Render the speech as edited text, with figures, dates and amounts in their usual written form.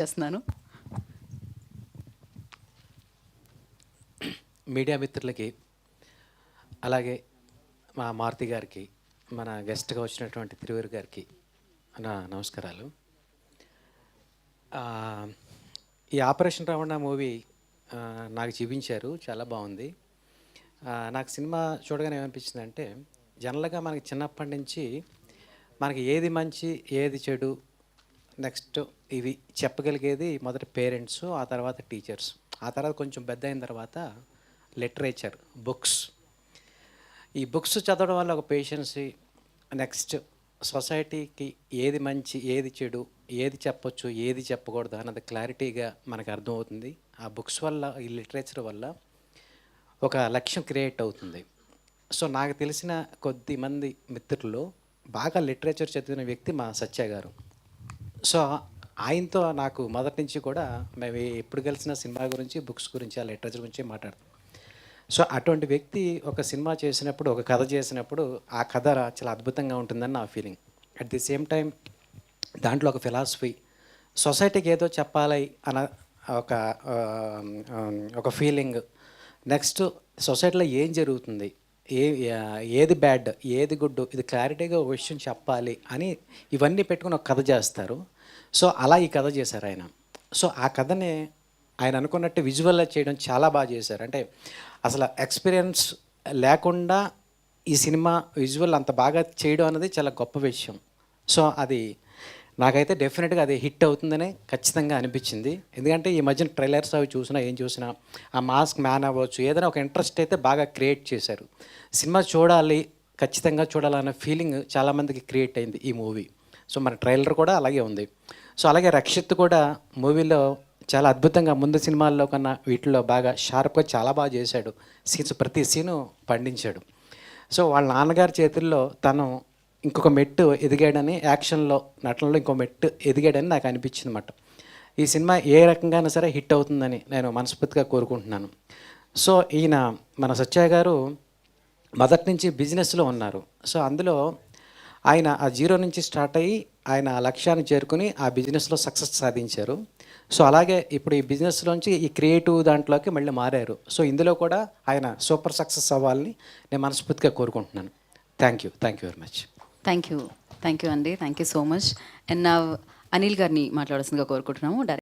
చేస్తున్నాను. మీడియా మిత్రులకి, అలాగే మా మారుతి గారికి, మన గెస్ట్గా వచ్చినటువంటి తిరువేరు గారికి నా నమస్కారాలు. ఈ ఆపరేషన్ రమణ మూవీ నాకు చూపించారు, చాలా బాగుంది. నాకు సినిమా చూడగానే ఏమనిపించిందంటే, జనరల్గా మనకి చిన్నప్పటి నుంచి మనకి ఏది మంచి ఏది చెడు నెక్స్ట్ ఇవి చెప్పగలిగేది మొదట పేరెంట్స్, ఆ తర్వాత టీచర్స్, ఆ తర్వాత కొంచెం పెద్ద అయిన తర్వాత లిటరేచర్, బుక్స్. ఈ బుక్స్ చదవడం వల్ల ఒక పేషెన్సీ, నెక్స్ట్ సొసైటీకి ఏది మంచి ఏది చెడు, ఏది చెప్పొచ్చు ఏది చెప్పకూడదు అన్నది క్లారిటీగా మనకు అర్థమవుతుంది. ఆ బుక్స్ వల్ల, ఈ లిటరేచర్ వల్ల ఒక లక్ష్యం క్రియేట్ అవుతుంది. సో నాకు తెలిసిన కొద్ది మంది మిత్రుల్లో బాగా లిటరేచర్ చదివిన వ్యక్తి మా సత్య గారు. సో ఆయనతో నాకు మొదటి నుంచి కూడా మేము ఎప్పుడు కలిసిన సినిమా గురించి, బుక్స్ గురించి, ఆ లిటరేచర్ గురించి మాట్లాడతాం. సో అటువంటి వ్యక్తి ఒక సినిమా చేసినప్పుడు, ఒక కథ చేసినప్పుడు ఆ కథ చాలా అద్భుతంగా ఉంటుందని నా feeling. At the same time దాంట్లో ఒక ఫిలాసఫీ, సొసైటీకి ఏదో చెప్పాలి అన్న ఒక ఒక ఫీలింగ్, నెక్స్ట్ సొసైటీలో ఏం జరుగుతుంది, ఏది బ్యాడ్ ఏది గుడ్, ఇది క్లారిటీగా ఒక విషయం చెప్పాలి అని ఇవన్నీ పెట్టుకుని ఒక కథ చేస్తారు. సో అలా ఈ కథ చేశారు ఆయన. సో ఆ కథని ఆయన అనుకున్నట్టు విజువలైజ్ చేయడం చాలా బాగా చేశారు. అంటే అసలు ఎక్స్పీరియన్స్ లేకుండా ఈ సినిమా విజువల్ అంత బాగా చేయడం అనేది చాలా గొప్ప విషయం. సో అది నాకైతే డెఫినెట్గా అది హిట్ అవుతుందని ఖచ్చితంగా అనిపించింది. ఎందుకంటే ఈ మధ్యన ట్రైలర్స్ అవి చూసినా, ఏం చూసినా ఆ మాస్క్ మ్యాన్ అవ్వచ్చు, ఏదైనా ఒక ఇంట్రెస్ట్ అయితే బాగా క్రియేట్ చేశారు. సినిమా చూడాలి, ఖచ్చితంగా చూడాలన్న ఫీలింగ్ చాలామందికి క్రియేట్ అయింది ఈ మూవీ. సో మన ట్రైలర్ కూడా అలాగే ఉంది. సో అలాగే రక్షిత్ కూడా మూవీలో చాలా అద్భుతంగా, ముందు సినిమాల్లో కన్నా వీటిలో బాగా షార్ప్గా చాలా బాగా చేశాడు. సీన్స్ ప్రతి సీను పండించాడు. సో వాళ్ళ నాన్నగారి చేతుల్లో తను ఇంకొక మెట్టు ఎదిగాడని, యాక్షన్లో నటనలో ఇంకో మెట్టు ఎదిగాడని నాకు అనిపించింది అన్నమాట. ఈ సినిమా ఏ రకంగానైనా సరే హిట్ అవుతుందని నేను మనస్ఫూర్తిగా కోరుకుంటున్నాను. సో ఈయన మన సత్య గారు మొదటి నుంచి బిజినెస్లో ఉన్నారు. సో అందులో ఆయన ఆ జీరో నుంచి స్టార్ట్ అయ్యి ఆయన ఆ లక్ష్యాన్ని చేరుకుని ఆ బిజినెస్లో సక్సెస్ సాధించారు. సో అలాగే ఇప్పుడు ఈ బిజినెస్లోంచి ఈ క్రియేటివ్ దాంట్లోకి మళ్ళీ మారారు. సో ఇందులో కూడా ఆయన సూపర్ సక్సెస్ అవ్వాలని నేను మనస్ఫూర్తిగా కోరుకుంటున్నాను. Thank you very much. Thank you అండి. Thank you so much. And నా అనిల్ గారిని మాట్లాడాల్సిందిగా కోరుకుంటున్నాము.